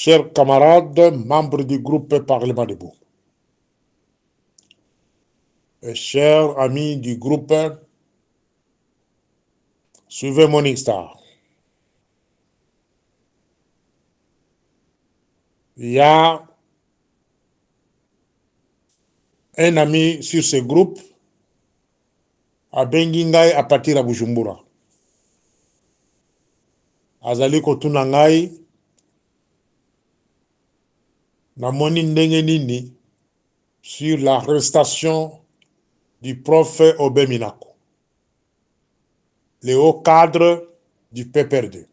chers camarades, membres du groupe Parlement debout, et chers amis du groupe, suivez Morning Star. Il y a un ami sur ce groupe à Bengingai à partir à Bujumbura. Azali kotuna ngai na moni ndenge nini sur l'arrestation du prof Obeminako, le haut cadre du PPRD.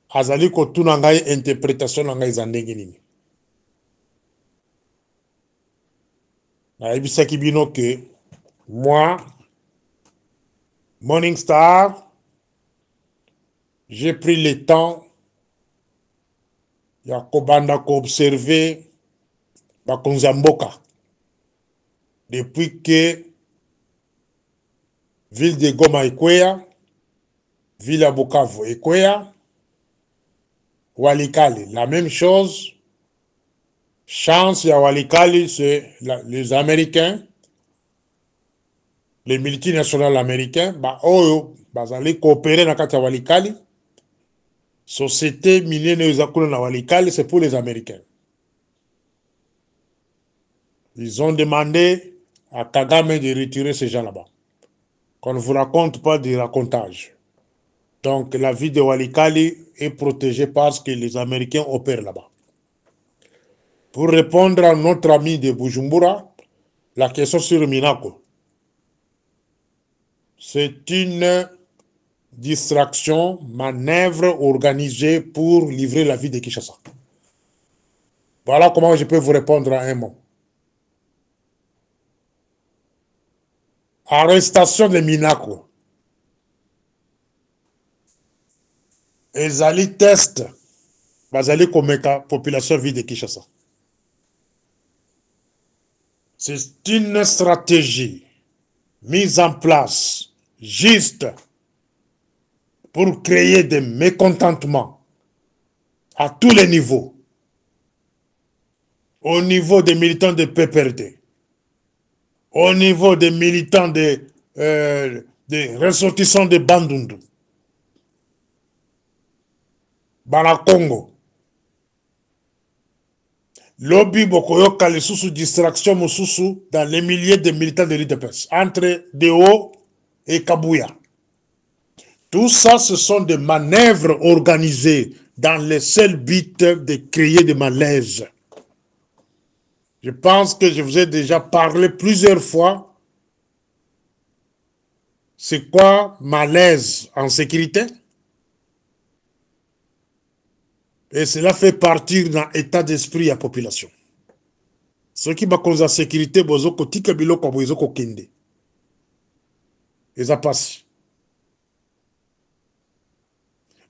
Azali kotuna ngai interprétation na ngai za ndenge nini. Na ebisaki bino que moi, Morning Star, j'ai pris le temps ya kobanda ko observer bakonzi ya mboka depuis que ville de Goma ekweya, ville ya Bukavu ekweya, Walikali la même chose. Chance ya Walikali, c'est les Américains, les multinationales américains, oyo bazali coopérer na kati ya Walikali. Société minière ezakuna na Walikali, c'est pour les Américains. Ils ont demandé à Kagame de retirer ces gens là-bas. Qu'on ne vous raconte pas du racontage. Donc la vie de Walikali est protégée parce que les Américains opèrent là-bas. Pour répondre à notre ami de Bujumbura, la question sur Minako. C'est une distraction, manœuvre organisée pour livrer la vie de Kinshasa. Voilà comment je peux vous répondre à un mot. Arrestation de Minako. Ezali test. Bazali komeka population vie de Kinshasa. C'est une stratégie mise en place juste pour créer des mécontentements à tous les niveaux. Au niveau des militants de PPRD, au niveau des militants des ressortissants de Bandundu, Banakongo, lobby bokoyoka les sous distraction mosusu dans les milliers de militants de l'UDPS entre Deo et Kabouya. Tout ça, ce sont des manœuvres organisées dans le seul but de créer des malaises. Je pense que je vous ai déjà parlé plusieurs fois. C'est quoi malaise en sécurité? Et cela fait partir d'un état d'esprit à la population. Ce qui m'a causé la sécurité, bozoko tika biloko bozoko kende. Et ça passe.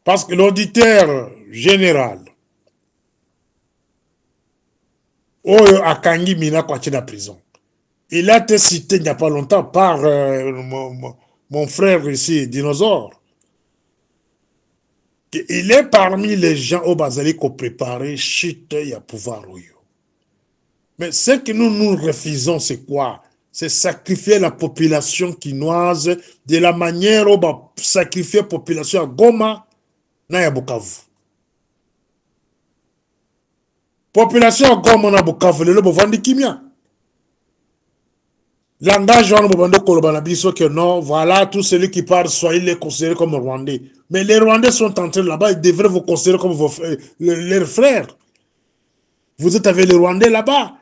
Parce que l'auditeur général, Oyo Akangi Minako a la prison. Il a été cité il n'y a pas longtemps par mon frère ici, Dinosaure. Il est parmi les gens au Bazali qui ont préparé chute et à pouvoir. Mais ce que nous refusons, c'est quoi? C'est sacrifier la population quinoise de la manière où on va sacrifier la population à Goma na ya Bukavu. Population à Goma na Bukavu, le bovandi kimia. Langage on bovando kolobanabiso que non, voilà, tout celui qui parle, soyez les considérés comme Rwandais. Mais les Rwandais sont entrés là-bas, ils devraient vous considérer comme leurs frères. Vous êtes avec les Rwandais là-bas.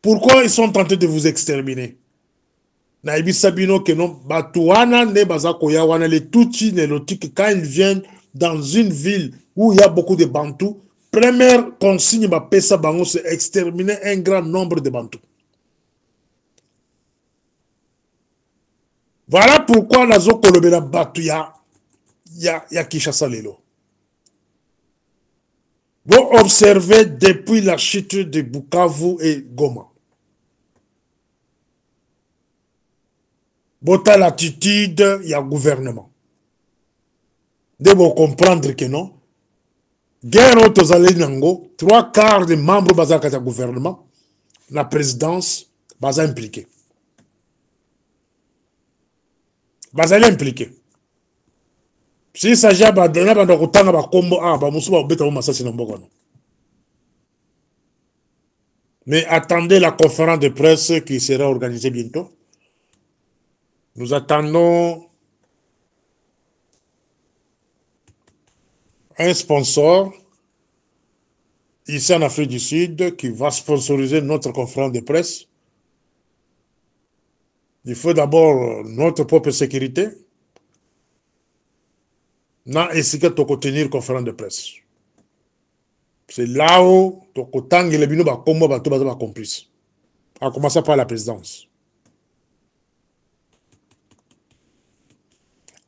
Pourquoi ils sont tentés de vous exterminer? Naïbi Sabino que non, Batouana ne bazakoya wana les Tutsi ne lotik quand ils viennent dans une ville où il y a beaucoup de Bantous, première consigne ba pesa bango c'est exterminer un grand nombre de Bantous. Voilà pourquoi nazo kolobela batu ya Kinshasa lelo. Vous observez depuis la chute de Bukavu et Goma. Bota l'attitude, il y a gouvernement. De vous comprendre que non. guerre tozali nango, 3/4 des membres bazaka du gouvernement, la présidence, baza impliqué. Bazali impliqué. S'il s'agit de donner un temps à combo, mais attendez la conférence de presse qui sera organisée bientôt. Nous attendons un sponsor ici en Afrique du Sud qui va sponsoriser notre conférence de presse. Il faut d'abord notre propre sécurité. Na esika toko tenir conférence de presse. C'est là où toko tangi le bino ba kombo ba to ba complice. En commençant par la présidence.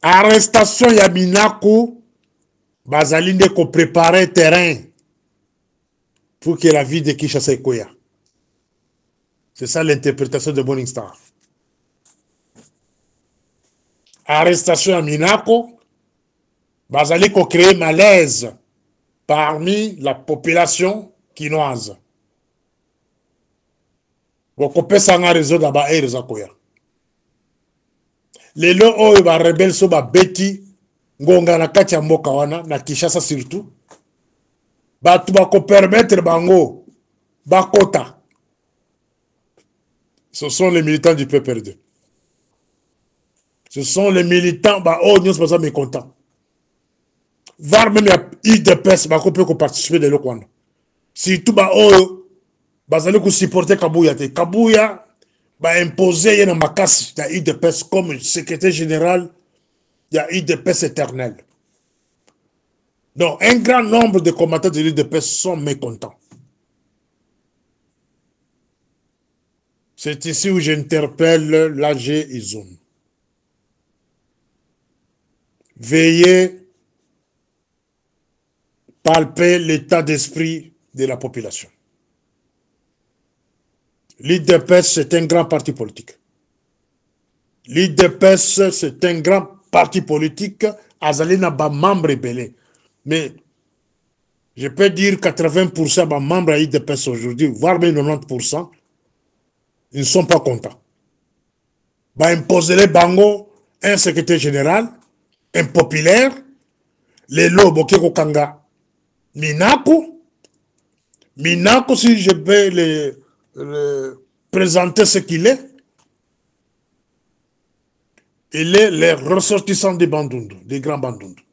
Arrestation ya Minako bazali nde ko préparer terrain pour que la vie de Kinshasa ekoya. C'est ça l'interprétation de Morning Star. Arrestation ya Minako bazali ko créer malaise parmi la population quinoise. Bokopesa nga réseau d'aba erza koya. Lelo oyo ba rebelle so ba beti ngonga na kati ya mboka wana na Kinshasa surtout. Batu bako permettre bango bakota. Ce sont les militants du PPRD. Ce sont les militants ba oh nyos baza mécontents. Voir même ya IDPS bako peut participer de l'okwana. Surtout ba oh bazali ko supporter Kabuya te. Kabuya ba imposer yena makasi ya IDPS comme secrétaire général ya IDPS éternel. Donc un grand nombre de combattants de l'IDPS sont mécontents. C'est ici où j'interpelle l'AG Izoum. Veillez palper l'état d'esprit de la population. L'IDPS, c'est un grand parti politique. L'IDPS, c'est un grand parti politique. Azalina ba membre rebelle. Mais je peux dire 80% des membres de l'IDPS aujourd'hui, voire même 90%, ils ne sont pas contents. Ba imposer les bango, un secrétaire général, impopulaire, les lobes Keko Kanga, Minako, si je vais le présenter ce qu'il est, il est les ressortissants des Bandundu, des grands Bandundu.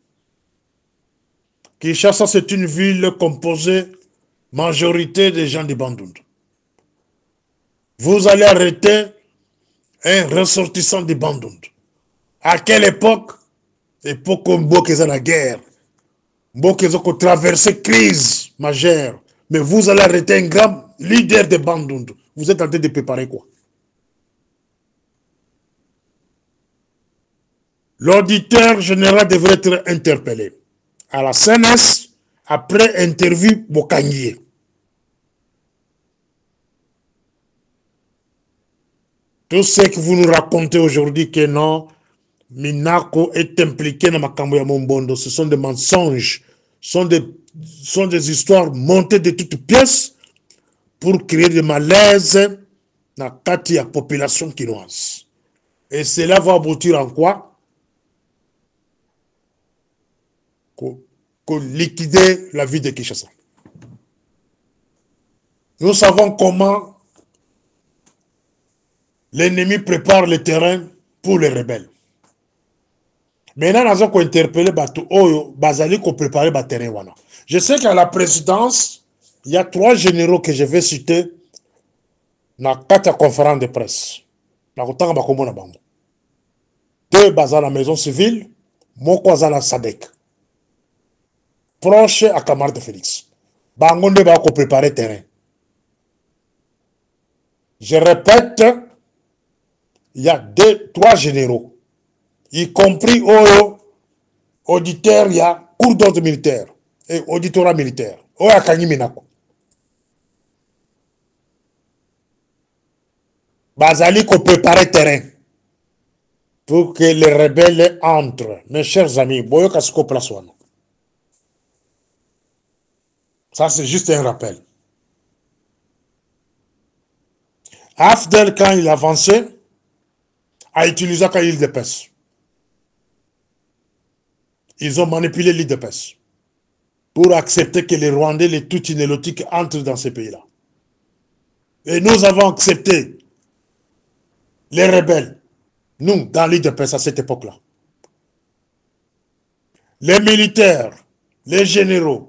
Kinshasa, c'est une ville composée majorité des gens des Bandundu. Vous allez arrêter un ressortissant des Bandundu. À quelle époque? Époque où Mboka est la guerre. Mboka est traversé crise majeure. Mais vous allez arrêter un grand leader de Bandundu. Vous êtes en train de préparer quoi? L'auditeur général devrait être interpellé. À la CNS, après interview Bokangié. Tout ce que vous nous racontez aujourd'hui que non, Minako est impliqué dans Makambo ya Mombondo, ce sont des mensonges, sont des histoires montées de toutes pièces pour créer des malaises dans la population quinoise. Et cela va aboutir en quoi? Qu'on liquider la vie de Kinshasa. Nous savons comment l'ennemi prépare le terrain pour les rebelles. Maintenant, nous avons interpellé Bazali pour préparer le terrain. Je sais qu'à la présidence, il y a 3 généraux que je vais citer dans 4 conférences de presse. 2 basés à la maison civile, Moko à la SADEC. Proche à Camarade Félix. Bangonde va préparer le terrain. Je répète, il y a 3 généraux, y compris auditeur, il y a cours d'ordre militaire et auditorat militaire. Oya Kanyi Minako. Bazali ko préparer le terrain pour que les rebelles entrent. Mes chers amis, boyo kasiko place wana. Ça, c'est juste un rappel. Afdel, quand il avançait, a utilisé l'île de pêche. Ils ont manipulé l'île de pêche pour accepter que les Rwandais, les Tutsi-Nélotiques entrent dans ces pays-là. Et nous avons accepté les rebelles, nous, dans l'île de pêche à cette époque-là. Les militaires, les généraux,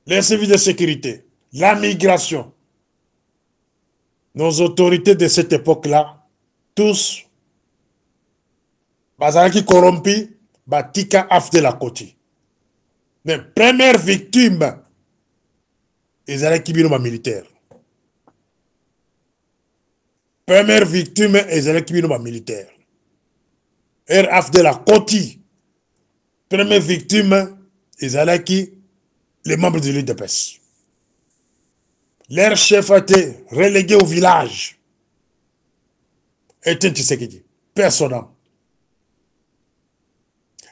les services de sécurité, la migration, nos autorités de cette époque-là, tous, bazalaki corrompi, batika afde la koti. Mais première victime, ils allaient qui bino militaire. Première victime, ils allaient qui bino militaire. Er afde la koti. Première victime, ils allaient qui les membres de l'UDPS. Leur chef a été relégué au village. Et Tshisekedi, personne.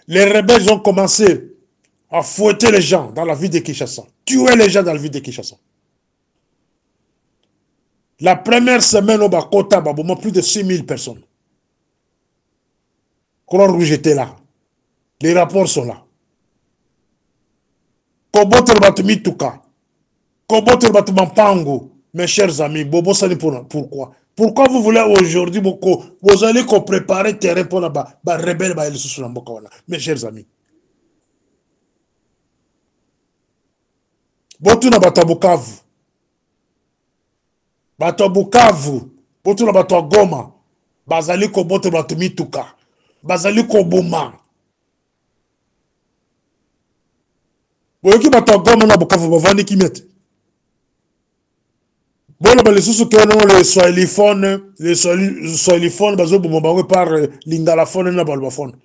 Les rebelles ont commencé à fouetter les gens dans la ville de Kinshasa, tuer les gens dans la ville de Kinshasa. La première semaine au Bakota, plus de 6000 personnes. Croix-Rouge était là. Les rapports sont là. Kobote Batumi Tuka. Kobote Batumampango. Mes chers amis, Bobo Sani, pourquoi? Pourquoi vous voulez aujourd'hui, vous allez préparer le terrain pour la rebelle, mes chers amis? Botuna Batabukavu. Batabukavu. Botuna Batagoma. Bazali Kobote Batumi Tuka. Bazali Koboma. Boyoki Batagoma na Bukavu bavani kimete. Bon, les sous les swahiliphones, par l'ingalaphone et balbaphone.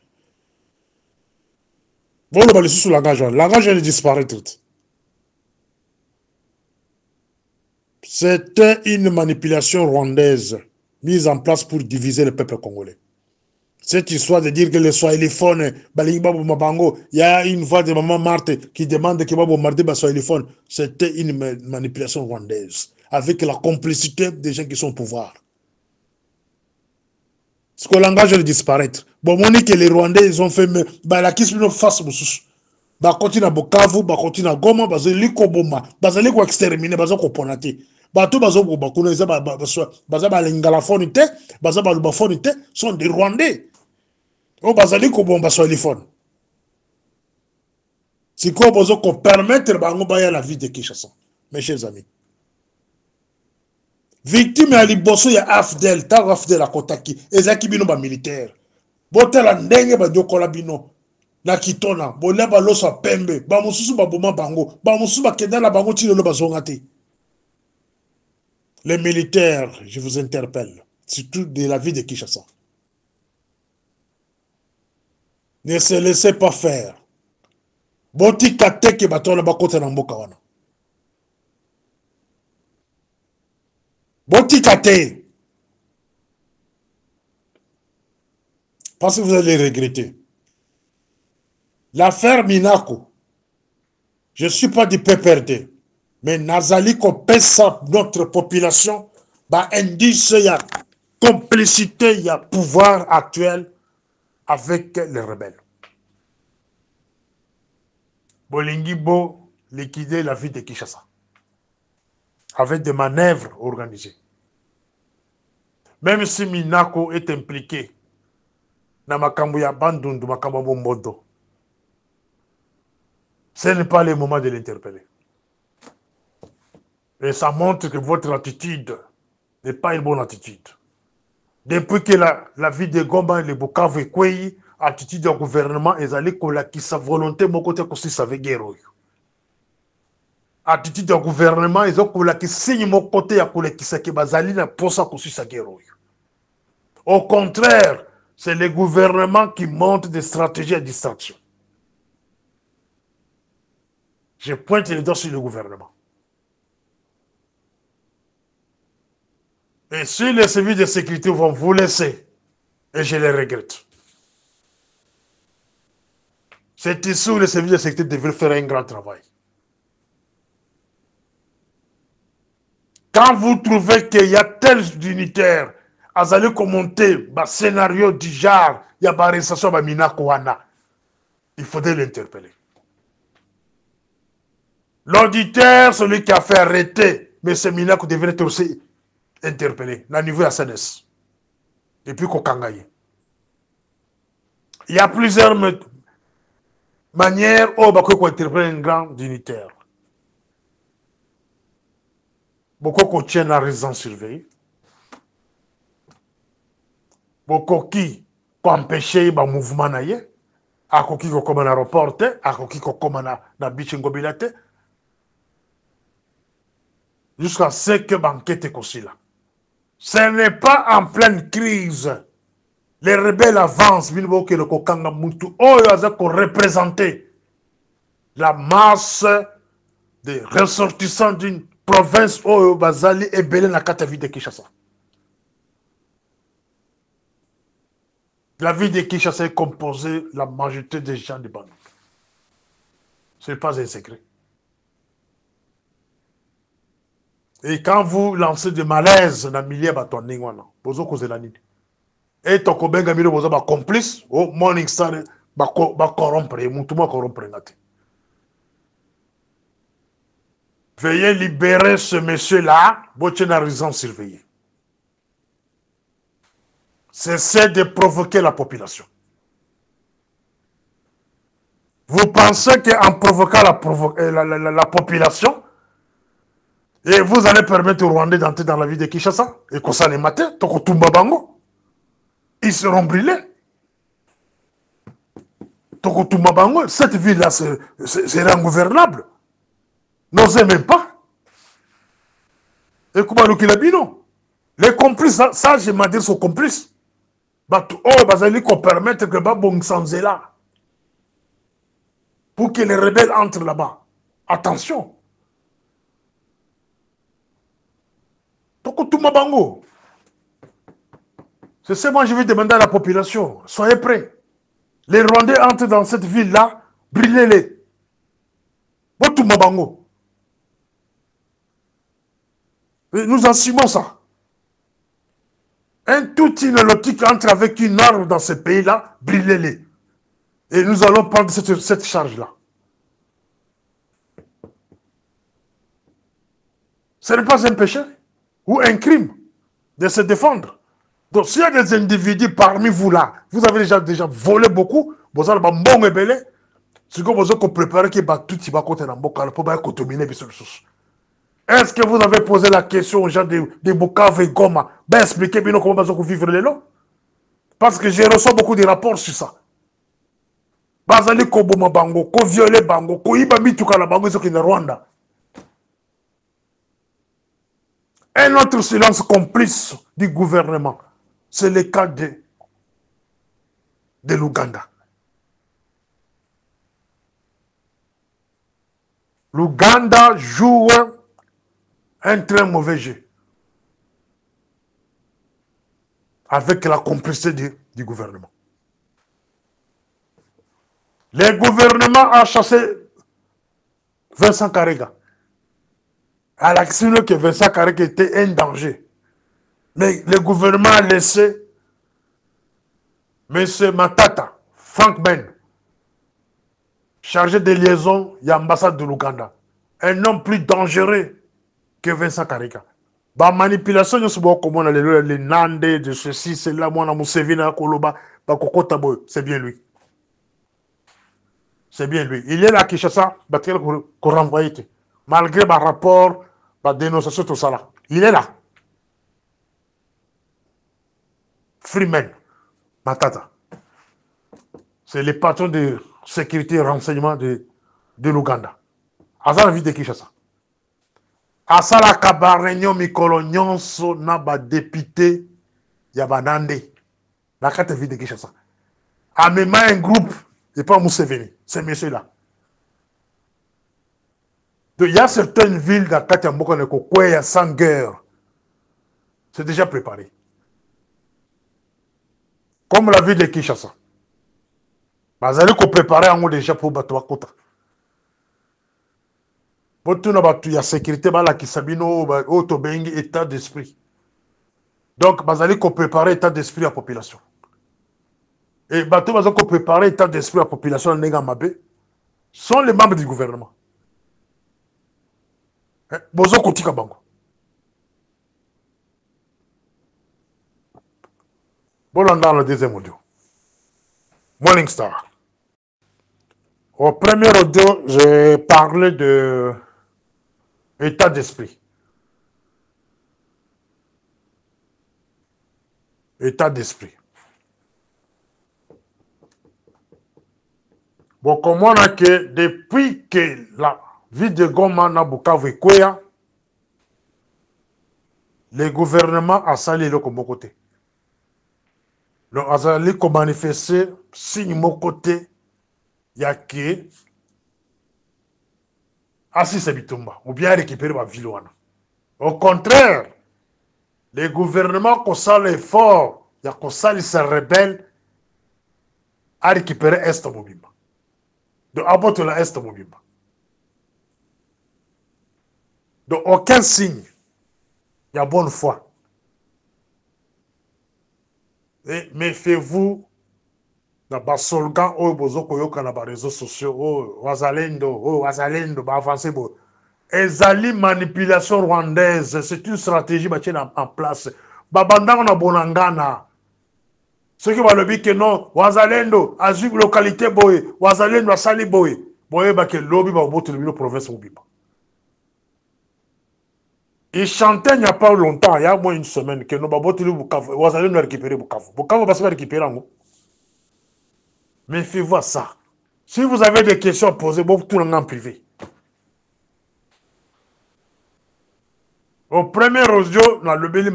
Bon, les sous langage disparaît tout. C'était une manipulation rwandaise mise en place pour diviser le peuple congolais. Cette histoire de dire que les swahiliphones, il y a une voix de maman Marthe qui demande que bombarder les swahiliphones, c'était une manipulation rwandaise, avec la complicité des gens qui sont au pouvoir. Ce que le langage va disparaître. Bon, on dit que les Rwandais, ils ont fait, la question face au sous. Bah, continue à Bukavu, bah, continue à Goma, bah, zali ko boma, bah, zali ko exterminer, bah, ko ponate. Bah, tout, bah, ko bah, connaître, bah, l'ingalaphone, bah, l'ubaphone, sont des Rwandais. Oh, bah, zali ko bomba sur l'iPhone. C'est quoi, bah, qu'on permettre, bah, on va la vie de Kinshasa, mes chers amis. Victime ya liboso ya Afdel, ta Afdel akotaki, ezaki bino ba militaire. Botela ndenge ba diokola bino na kitona, bolia ba loso pembe, ba mususu ba boma bango, ba mususu ba kedala bango ti lelo bazonga te. Les militaires, je vous interpelle, surtout de la ville de Kinshasa. Ne se laissez pas faire. Boti kateke batona bakota na mboka wana. Botikate. Parce que vous allez regretter. L'affaire Minako, je ne suis pas du PPRD, mais Nazali qu'on pèse notre population, bah indice, il y a complicité, il y a pouvoir actuel avec les rebelles. Bolingi Bo liquider la ville de Kinshasa avec des manœuvres organisées. Même si Minako est impliqué dans makambo ya bandundu, makambo bombodo, ce n'est pas le moment de l'interpeller. Et ça montre que votre attitude n'est pas une bonne attitude. Depuis que la vie de Goma et le Bukavu est quoi, attitude du gouvernement, ils allaient qui sa volonté, mon côté, que ça veut guerre. Attitude du gouvernement, ils ont qui signe mon côté, qui sa bazali na posa que sa guerre. Au contraire, c'est le gouvernement qui monte des stratégies à distraction. Je pointe les doigts sur le gouvernement. Et si les services de sécurité vont vous laisser, et je les regrette, c'est ici où les services de sécurité devraient faire un grand travail. Quand vous trouvez qu'il y a tel dignitaire, vous allez commenter un scénario du genre, il y a une arrestation de Minako Wana. Il faudrait l'interpeller. L'auditeur, celui qui a fait arrêter M. Minako, devrait être aussi interpellé. Au niveau de la CNS. Et puis Kokangaye. Il y a plusieurs manières où on peut interpeller un grand dignitaire. Beaucoup qu'on tient la résidence surveillée. Beaucoup qui empêcher le mouvement naïe. À qui comme un aéroport, à qui comme un bichingobilate. Jusqu'à ce que l'enquête est aussi là. Ce n'est pas en pleine crise. Les rebelles avancent, ils vont que le Kokanga Moutou, représenter la masse des ressortissants d'une province où Bazali est belé dans la ville de Kinshasa. La ville de Kinshasa est composée la majorité des gens du Bandung. Ce n'est pas un secret. Et quand vous lancez des malaises dans le milieu de Batouaningwana, vous avez causé la nuit. Et ton kobenga milo vous avez complice, au Morning Star, ba corrompre, moutouma corrompre. Veuillez libérer ce monsieur-là, votre résidence surveillée. Cessez de provoquer la population. Vous pensez qu'en provoquant la population, et vous allez permettre aux Rwandais d'entrer dans la ville de Kinshasa, et qu'on s'en est maté, Tokotumba Bango, ils seront brûlés. Tokotumba Bango, cette ville-là serait ingouvernable. N'osez même pas. Et comment les complices, ça, je m'en dire sont complices. Ils vont permettre que Babong sans là. Pour que les rebelles entrent là-bas. Attention. Tokotumba Bango. C'est ça, moi, je vais demander à la population. Soyez prêts. Les Rwandais entrent dans cette ville-là, brûlez-les. Tokotumba Bango. Et nous assumons ça. Un tout inélotique entre avec une arme dans ce pays-là, brûlez-les. Et nous allons prendre cette charge-là. Ce n'est pas un péché ou un crime de se défendre. Donc, s'il y a des individus parmi vous là, vous avez déjà volé beaucoup, vous avez un bon ébélé, c'est comme vous avez préparé qu'il y a tout qui va côté dans le bocal pour contaminer les ressources. Est-ce que vous avez posé la question aux gens de Bukavu et Goma, ben expliquez bien comment vous vivre les lots? Parce que je reçois beaucoup de rapports sur ça. Bazali Koboma Bango, ko violé Bango, ko iba mituka la Bango, c'est Rwanda. Un autre silence complice du gouvernement, c'est le cas de l'Ouganda. L'Ouganda joue un très mauvais jeu avec la complicité du gouvernement. Le gouvernement a chassé Vincent Karega. À l'action que Vincent Karega était un danger. Mais le gouvernement a laissé M. Matata, Frank Ben, chargé de liaison de l'ambassade de l'Ouganda. Un homme plus dangereux que Vincent Karega. La manipulation, les Nande, de ceci, c'est là, moi, c'est bien lui. C'est bien lui. Il est là à Kinshasa, qu'on renvoie. Malgré le rapport, la dénonciation, tout ça là. Il est là. Freeman, Matata. C'est le patron de sécurité et renseignement de l'Ouganda. À ça, la ville de Kinshasa. À ça, la cabarénion, Mikolo, Nyonso, Naba, député, Yabanande. La carte ville de Kinshasa. À même un groupe, et pas Mousseveni, ces messieurs-là. Il y a certaines villes dans Katiambokoneko, où il y a 100 guerres. C'est déjà préparé. Comme la ville de Kinshasa. Vous allez préparer en haut déjà pour Batouakota. il y a sécurité, qui sabino, bengi état d'esprit. Donc, bazali ko préparer état d'esprit à la population. Et bateau bazali ko préparer état d'esprit à la population nenga mabe sont les membres du gouvernement. Bozo kotika bango. Bon, on dans le deuxième audio. Morning Star. Au premier audio, j'ai parlé de état d'esprit. État d'esprit. Bon, comme on a que depuis que la ville de Goma n'a Bukavu et Kwea, le gouvernement a sali le comme côté. Le azali ko manifester signe mon côté, il y a que Assis Bitumba, ou bien récupérer ma ville. Au contraire, les gouvernements qui sont l'effort, il y a qui se rebelle à récupérer Est Mobimba. De abattre la Est Mobimba. Donc aucun signe, il y a bonne foi. Et méfiez-vous dans les slogans où vous avez les réseaux sociaux, wazalendo, avancez. Ezali manipulation rwandaise, c'est une stratégie qui est en place. Babandang na bonangana. Ceux qui vont le dire que non, wazalendo, azub localité boye, wazalendo asali boye. Boye ba ke lobby ba oboto le province Mobimba. Il chantait il n'y a pas longtemps, il y a moins une semaine, que nous avons Bukavu, wazalendo récupérer Bukavu. Bukavu va se récupérer en. Méfiez-vous à ça. Si vous avez des questions à poser, vous tout en privé. Au premier audio, on a levé le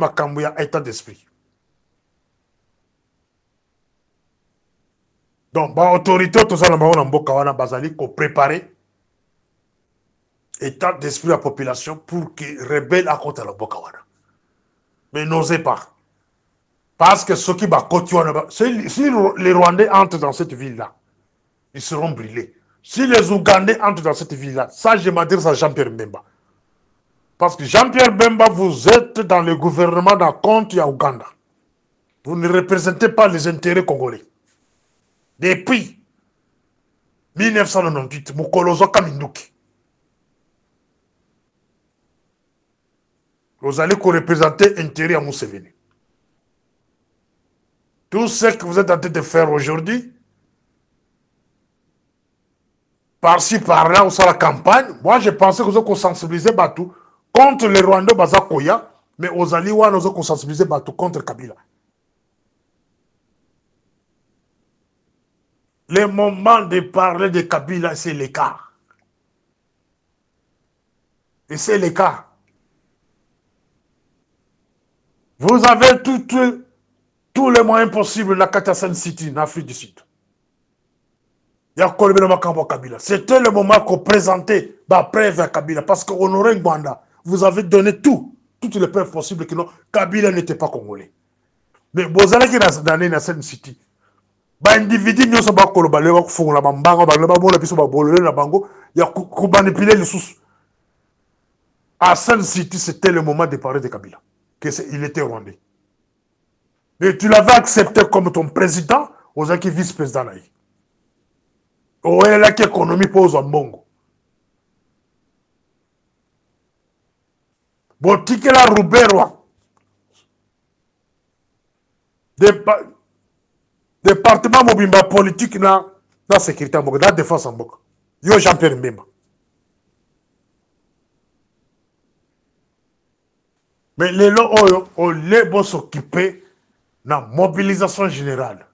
état d'esprit. Donc, l'autorité, tout ça, on a basali pour préparer état d'esprit de la population pour qu'ils rebellent à côté de la Bokawana. Mais n'osez pas. Parce que ceux qui si les Rwandais entrent dans cette ville-là, ils seront brûlés. Si les Ougandais entrent dans cette ville-là, ça, je m'adresse à Jean-Pierre Mbemba. Parce que Jean-Pierre Mbemba, vous êtes dans le gouvernement d'un compte à Ouganda. Vous ne représentez pas les intérêts congolais. Depuis 1998, Mukolozo Kaminduki. Vous allez représenter l'intérêt à Museveni. Tout ce que vous êtes en train de faire aujourd'hui, par-ci, par-là, ou sur la campagne, moi je pensais que vous avez sensibilisé Batou contre les Rwandais Bazakoya, mais aux Aliwa, nous avons sensibilisé Batou contre Kabila. Le moment de parler de Kabila, c'est l'écart. Et c'est l'écart. Vous avez tous les moyens possibles dans la Katasan City, en Afrique du Sud. C'était le moment qu'on présentait la preuve à Kabila. Parce qu'Honoré Ngwanda, vous avez donné toutes les preuves possibles que non, Kabila n'était pas congolais. Mais vous allez dans la Sen City. Les individus ne sont pas congolais, ils font la bambanga, ils ont manipulé les sous. À Sen City, c'était le moment de parler de Kabila. Il était rwandais. Mais tu l'avais accepté comme ton président, aux qui vice-président. Où est là l'économie pose en Bongo. Botike la Rouberwa. Département Mobimba politique dans la sécurité en Bongo, dans la défense en Bongo. Yo Jean-Pierre Mbemba. Mais les lots, on les s'occuper de la mobilisation générale.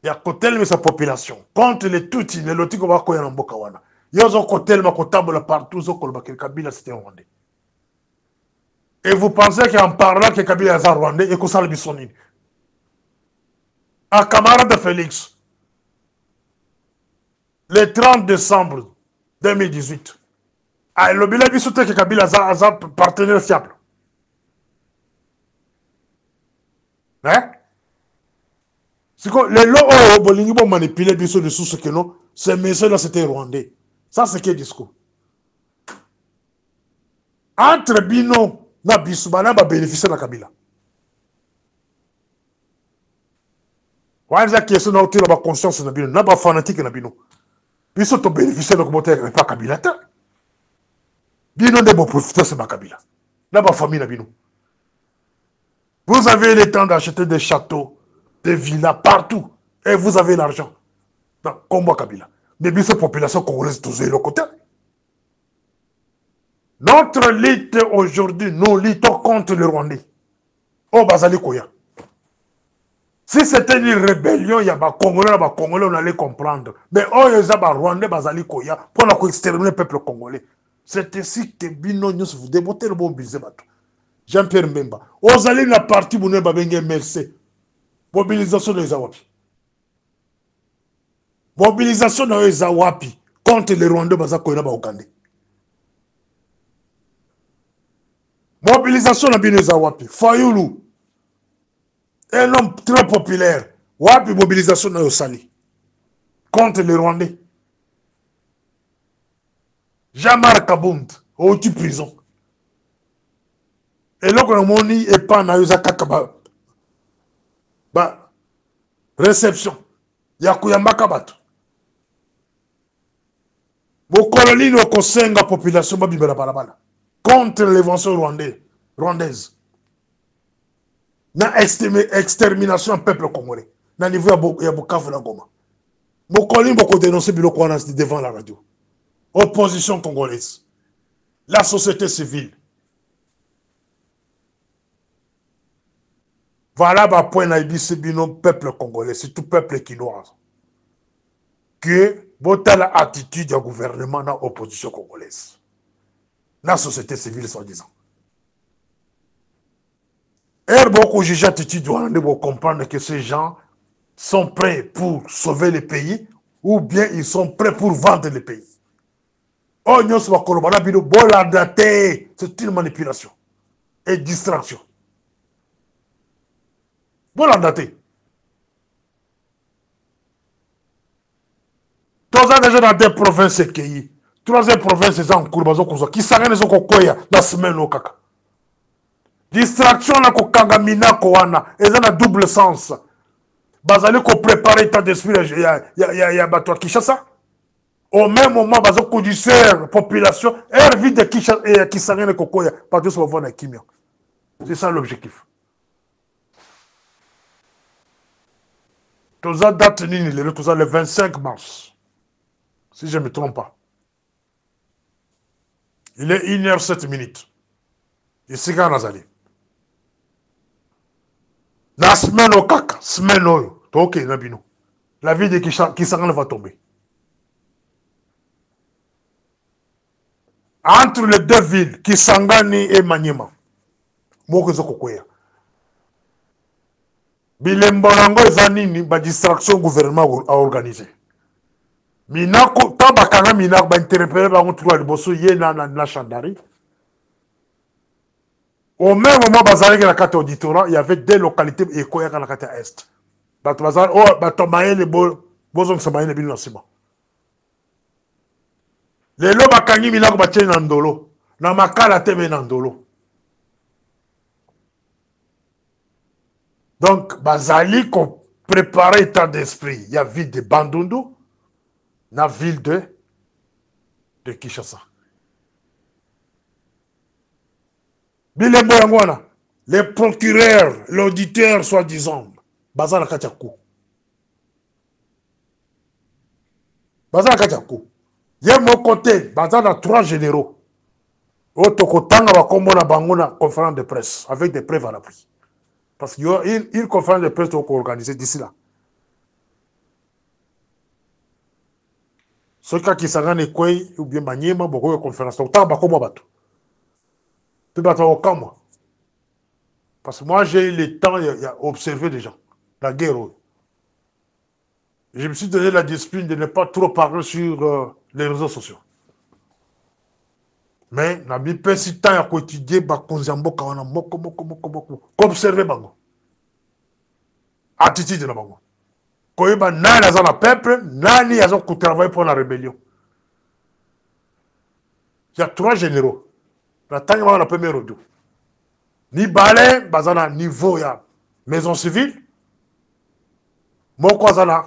Il y a côté de sa population contre les Tutsis, les Loti qui vont en Bokawana. Il y a un côté de la partout, que Kabila c'était rwandais. Et vous pensez qu'en parlant que Kabila est rwandais et que ça le bisonine. Un camarade de Félix, le 30 décembre 2018, le bilan bisouté que Kabila est un partenaire fiable. Hein? Les lots bolingi vont manipuler des sources que non, ces messieurs-là c'était rwandais. Ça c'est quel discours? entre bino na biso bana ba bénéficier na Kabila. Wanza question na otira ba conscience na bino na ba fanatique na bino. Biso to bénéficier de commentaire pas Kabila ta. Bino de bon profiter c'est ma Kabila. Na ba famille na bino. Vous avez le temps d'acheter des châteaux, des villas partout et vous avez l'argent. Comme moi Kabila. Mais biso population congolaise tous le côté. Notre lutte aujourd'hui, nous luttons contre le Rwandais. Oh, Bazali Koya. Si c'était une rébellion, il y a des Congolais, on allait comprendre. Mais oh, il y a des Rwandais, Bazali Koya, pour exterminer le peuple congolais. C'est ici que Bino News vous démontez le bon bise. Jean-Pierre Mbemba. Vous allez la partie, vous n'avez pas MLC. Mobilisation de Zawapi. Mobilisation de Zawapi contre les Rwandais, Bazali Koya, Ougandais. Mobilisation na bino eza wapi? Fayulu, un homme très populaire. Wapi mobilisation na yosali contre les Rwandais. Jean-Marc Kabound, au prison. Et là, on a dit, et pas na yosa kaka réception. Yakuyamba kabato. Bo koloni no kosenga population babibela balabala. Contre l'invention rwandaise. Na extermination peuple congolais. Na niveau ya Bukavu na Goma. Mokoli moko dénoncer biloko wana devant la radio. Opposition congolaise. La société civile. Voilà ma point na ibisi bino peuple congolais, c'est tout peuple quinois. Que bota la attitude du gouvernement dans l'opposition congolaise. La société civile, soi-disant. Et beaucoup juge l'attitude doit comprendre que ces gens sont prêts pour sauver le pays ou bien ils sont prêts pour vendre le pays. Oh, c'est une manipulation et distraction. Bolandaté. Tous les déjà dans des provinces qui troisième province c'est en courbazo qui s'arrête les okokoya la semaine au kaka. Distraction na ko kangamina ko wana eza na double sens. Bazali ko préparer état d'esprit ya bato Kinshasa. Au même moment bazo ko distraire population et vide de Kinshasa et qui s'arrête kokoya parce que ça va na kimia. C'est ça l'objectif. Tous les dates nini le 25 mars. Si je ne me trompe pas. Il est 1h07. Ici, quand Nazali. La semaine au kaka, semaine au ok, Nabino. La vie de Kisangana va tomber. Entre les deux villes, Kisangani et Maniema, Mokozo Kokoya. Bilemborango et Zanini, ba distraction gouvernement a organisé. Minako, tabakana minako, ba interpellé ba ngoutouwa liboso, yé na chandari. Au même moment, bazalé la carte auditorat, il y avait des localités et quoi la carte est. Bazal, oh, batomaye les bozong samaye les bilancement. Les lots bakangi minako batien nandolo, na makala teme nandolo. Donc, bazali qu'on préparait état d'esprit. Il y a ville de Bandundu, la ville de Kinshasa. Les procureurs, l'auditeur, soi-disant, Bazala Kachakou. Bazala Kachakou. Il y a mon côté, Bazala 3 généraux. Otokotanga va comme on a bangona conférence de presse avec des preuves à l'appui. Parce qu'il y a une conférence de presse organisée d'ici là. Ce cas qui s'en est quoi, ou bien Maniema, beaucoup de conférences. Donc, t'as comme bateau. Tu vas au camp. Parce que moi, j'ai eu le temps d'observer des gens. La guerre. Je me suis donné la discipline de ne pas trop parler sur les réseaux sociaux. Mais, je n'ai pas si temps à quotidien, observer bango. Attitude de bango. Koyeba nani aza na peuple, nani aza travailler pour la rébellion. Il y a 3 généraux. La tangi la première rodo. Ni balé, bazana niveau ya maison civile. Moko azana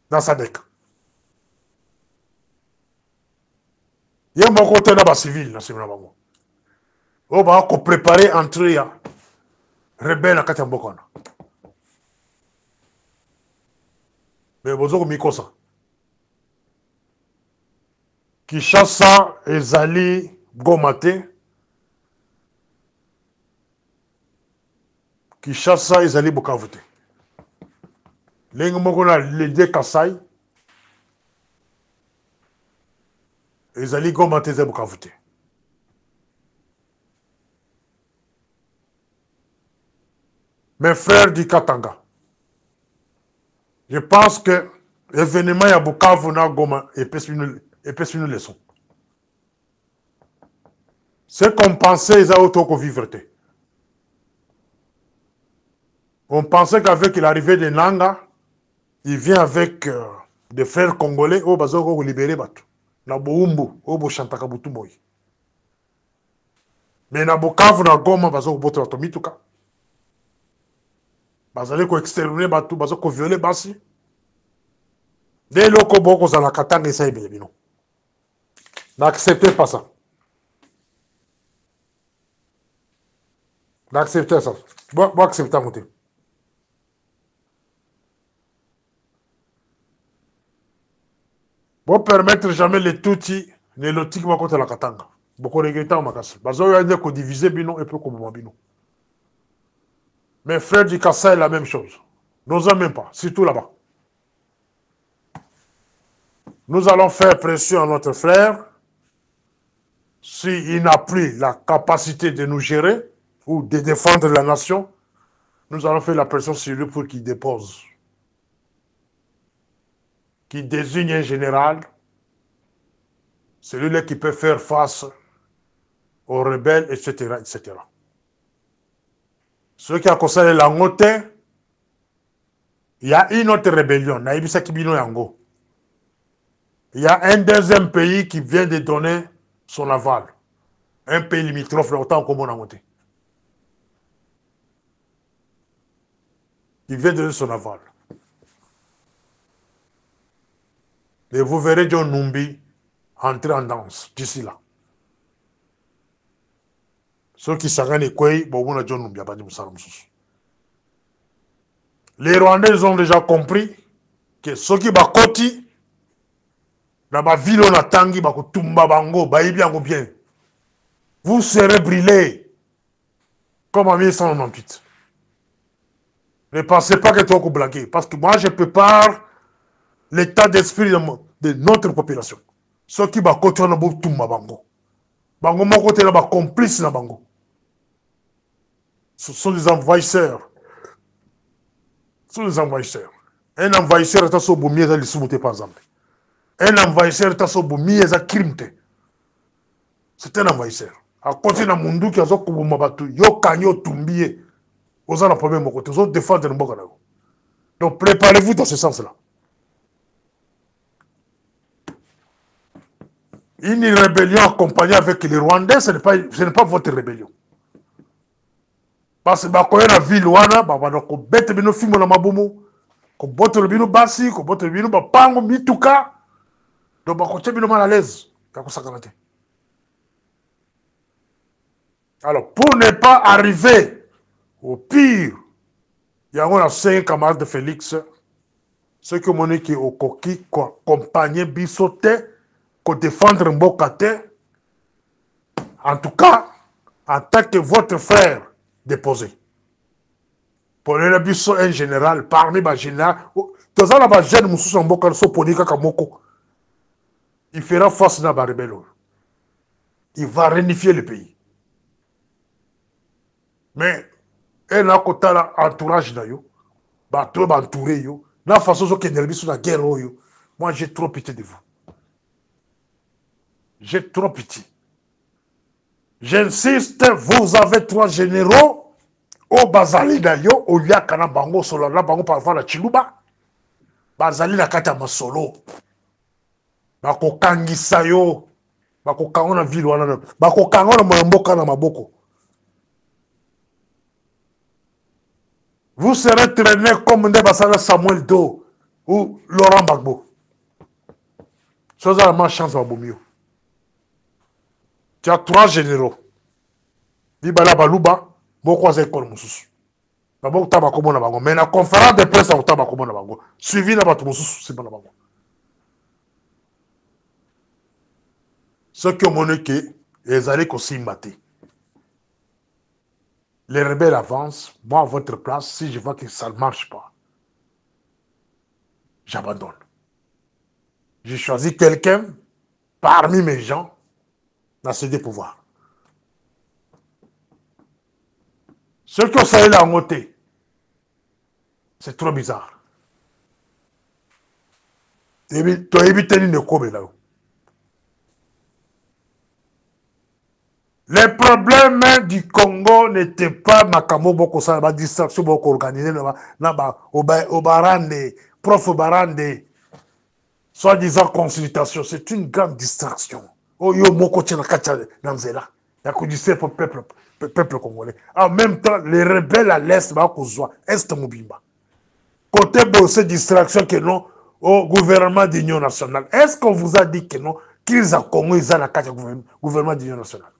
dans sa dek. Yé moko te na ba civil na simna bango. O ba ko préparer entrée ya rebelle na kati ya mboka wana. Mais bozoko mikosa. Kinshasa ezali Goma te. Kinshasa ezali Bukavu te. Lengi moko na Lede Kasai ezali Goma te ezali Bukavu te. Mes frères du Katanga, je pense que l'événement à Bukavu na Goma est une leçon. Ce qu'on pensait, ils ont auto vivre. On pensait qu'avec l'arrivée de Nanga, il vient avec des frères congolais au Bazoko libérer Batu. Na Boumbu, au Bochantaka Butumoy. Mais na Bukavu na Goma, Bazoko Boto Tomituka. Bazali ko exterminer Batu, Bazoko violer Basi. Dès lors Boko za la Katanga ça est bien. N'acceptez pas ça. N'acceptez ça. Bon, acceptez mon thé. Bon, permettre jamais les toutis, les lotiques contre la Katanga. Beaucoup regrettant ma casse. Bazo y a des diviser bino et peu comme bino. Mes frères du Kassai, la même chose. Nous en même pas, surtout là-bas. Nous allons faire pression à notre frère. S'il n'a plus la capacité de nous gérer ou de défendre la nation, nous allons faire la pression sur lui pour qu'il dépose. Qu'il désigne un général, celui-là qui peut faire face aux rebelles, etc., etc. Ceux qui ont concerné la montée, il y a une autre rébellion, Naïbisa Kibino Yango. Il y a un deuxième pays qui vient de donner son aval. Un pays limitrophe, autant comme on a monté. Il vient de donner son aval. Et vous verrez John Numbi entrer en danse d'ici là. Ceux qui s'en rendent compte, bon, John Numbi a pas dit les Rwandais ont déjà compris que ceux qui sont côté, dans la ville, on a tangi, bien. Vous serez brûlés comme en 1998. Ne pensez pas que tu vas blaguer. Parce que moi, je prépare l'état d'esprit de notre population. Ceux qui sont côté, on a beaucoup de bango. Bango, mon côté, on a complice na bango. Ce sont des envahisseurs. Ce sont des envahisseurs. Un envahisseur est à son boumi, il est par exemple. Un envahisseur est à son boumi, il est crime. C'est un envahisseur. À côté de Mundu qui a zo kubuma batu, yo kanyo tumbiye. Vous avez un problème au côté, vous défendre le Mbokana. Donc préparez-vous dans ce sens-là. Une rébellion accompagnée avec les Rwandais, ce n'est pas votre rébellion. Parce que quand la ville wana, ko bete bino fimo na mabumu, ko bote bino basi, ko bote bino bapango mituka, donc ko tche bino mal à l'aise, kako sakanate. Alors pour ne pas arriver au pire, il y a 5 camarades de Félix, ceux qui m'ont dit que au coquille, accompagner bisoté, ko défendre Mbokate, en tout cas, en tant que votre frère déposé. Pour le biso un général, parmi les généraux, tous les jeunes Moussous Mbokate sont ponika kamoko. Il fera face à la rebelle. Il va réunifier le pays. Mais, elle a un entourage d'ailleurs, bateau entouré yo, la façon dont elle sur la guerre yo. Moi j'ai trop pitié de vous. J'ai trop pitié. J'insiste, vous avez 3 généraux au Bazali d'ailleurs, au Liakana Bango solo, la Bango parfois la Chiluba, Bazali la Kata Masolo, Bako Kangisa yo, bakokanga na ville wana bakokanga na mboka na maboko. Vous serez traîné comme Ndebasala Samuel Do ou Laurent Gbagbo. C'est la chance à Bomio. Tu as 3 généraux. Bibala Baluba, Boko Zekol Moussous. Babo Tabakomo na bango. Mais la conférence de presse à Tabakomo na bango. Suivi na Batou Moussous, c'est pas na bango. Ceux qui ont monnaie, ils allaient aussi mater. Les rebelles avancent. Moi, à votre place, si je vois que ça ne marche pas, j'abandonne. J'ai choisi quelqu'un parmi mes gens dans ce pouvoir. Ceux qui ont salué la montée, c'est trop bizarre. Les problèmes du Congo n'étaient pas Makamo Boko Sala, la distraction Boko organisée, au Barande, prof Barande, soi-disant consultation. C'est une grande distraction. Oh yo Moko Tchenakacha Namzela, il y a que du pour le peuple congolais. En même temps, les rebelles à l'Est, Est Mobimba. Côté bossé distraction que non au gouvernement d'union nationale. Est-ce qu'on vous a dit que non, qu'ils ont Congo, ils ont la carte gouvernement d'union nationale?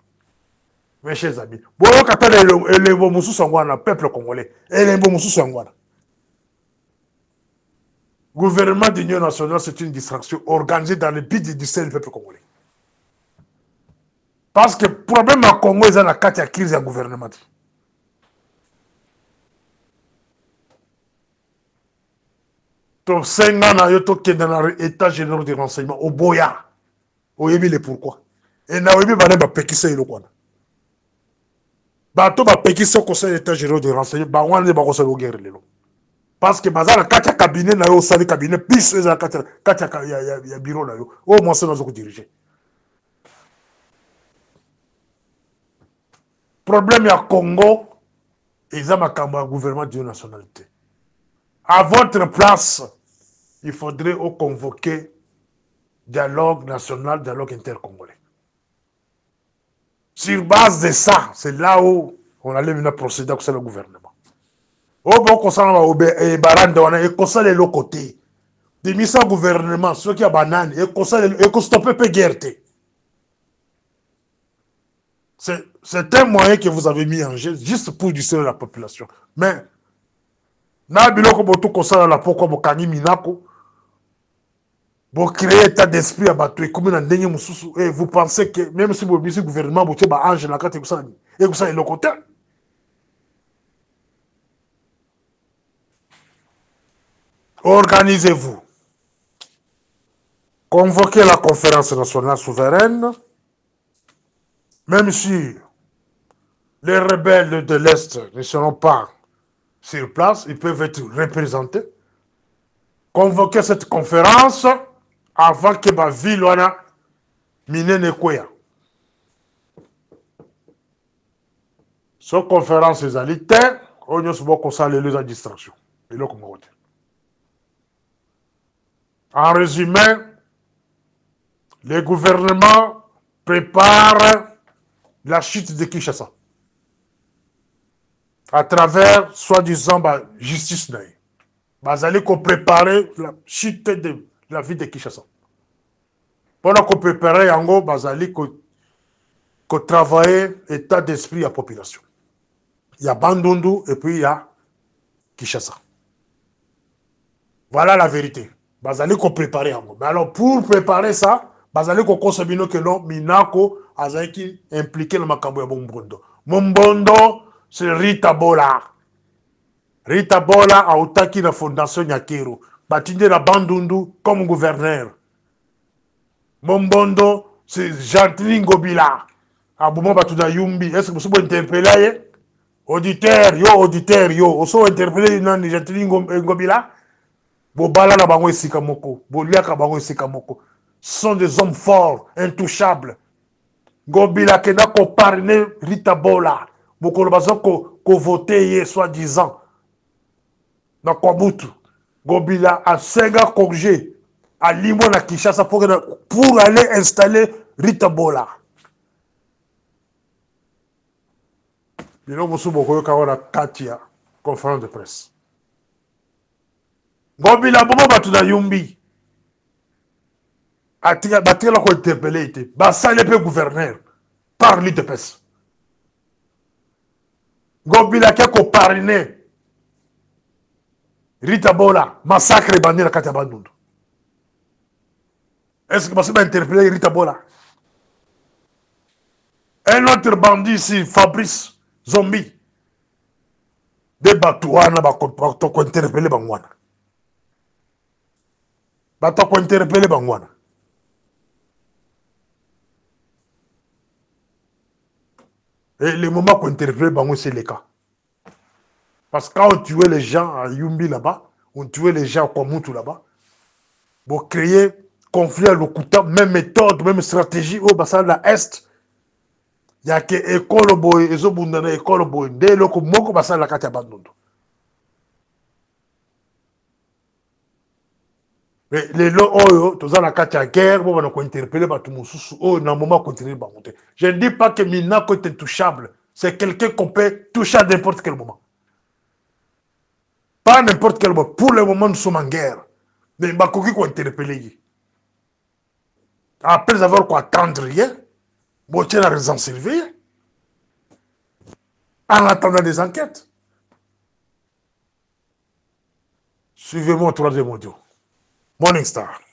Mes chers amis, bon, quand les Bomoussous sont le peuple congolais, et les Bomoussous sont gouvernement d'union nationale, c'est une distraction organisée dans le but de distraire le peuple congolais. Parce que le problème à Congo, ils ont la carte à crise du gouvernement. Donc, 5 ans, qui est dans l'état général de renseignement, au Boya, au Yébi, le pourquoi. Et na Yébi, il va péquisser le quoi. Bato va péquisser au conseil d'état général de renseignement, bah, on va conseiller au guerre. Parce que bazar la carte cabinet, na yo, sali cabinet, puis la carte ya bureau, na yo. Au moins, c'est nous qui diriger. Problème à Congo, ils ont un gouvernement de nationalité. À votre place, il faudrait convoquer dialogue national, dialogue intercongolais. Sur base de ça, c'est là où on allait venir procéder avec le gouvernement. Au bon concernant les barande, on a les l'autre côté. Des missions gouvernement, ceux qui ont banane, et stopper peu guerre. C'est un moyen que vous avez mis en jeu juste pour distraire la population. Mais, na biloko boto kosala la poko bokani minako, bo créer état d'esprit à bateau et comme dans dernier mususu, et vous pensez que même si vous le gouvernement vous ba ange la carte et vous savez le côté. Organisez-vous. Convoquez la conférence nationale souveraine, même si les rebelles de l'Est ne seront pas sur place, ils peuvent être représentés. Convoquez cette conférence avant que ma ville wana mine nekoya. Cette conférence est terre, on y a les distraction. En résumé, le gouvernement prépare la chute de Kinshasa à travers, soi-disant, justice. Vous allez préparer la chute de la ville de Kinshasa. Pendant qu'on prépare, vous allez travailler l'état d'esprit à la population. Il y a Bandundu et puis il y a Kinshasa. Voilà la vérité. Vous allez préparer. Mais alors, pour préparer ça, vous allez consommer que non, Minako a impliqué le Makambo ya Mombondo. Mombondo, c'est Rita Bola. Rita Bola a otaki la fondation Nyakero. Batinde la Bandundu comme gouverneur. Mombondo, c'est Gentili Ngobila. Abouma Batouda Yumbi. Est-ce que vous pouvez interpeller? Auditeur, yo. Oso interpeller Nani Gentili Ngobila. Bobala na bango esika moko. Boliaka bango esika moko. Ce sont des hommes forts, intouchables. Ngobila kena ko parrainer Rita Bola. Bokolo bazo ko voter soi-disant. Dans Kwabutu. Ngobila a 5 congé à Limo na Kinshasa pour aller installer Rita Bola. Bino musu bokoyo kawara katia conférence de presse. Ngobila bomo batu na yumbi. Atika batela ko interpeller ite. Basale pe gouverneur par l'UDPS. Ngobila ke ko parrainer Rita Bola massacre bandira kati ya Bandundu. Est-ce que va interpeller Rita Bola? Un autre bandit ici, Fabrice Zombie. Des batouana ko interpeller bangwana. Bato ko interpeller bangwana. Et le moment qu'on interpelle bangwana c'est le cas. Parce que quand on tuait les gens à Yumbi là-bas, on tuait les gens à Kwamutu là-bas, pour créer conflit à l'Okuta, même méthode, même stratégie, au bassin de la Est, il y a que école boy, et zobundana école boy, dès lors que moko bassin de la Katia Bandundu. Mais les lots, oh, tous la Katia guerre, bon, on a interpellé par tout le monde, oh, dans un moment, continuer à monter. Je ne dis pas que Minako est intouchable, c'est quelqu'un qu'on peut toucher à n'importe quel moment. Pas n'importe quel moment. Pour le moment, nous sommes en guerre. Mais Bakoki qu'on interpellé. Après avoir quoi attendre rien, bon, tiens la raison surveillée. En attendant des enquêtes. Suivez-moi au troisième audio. Morning Star.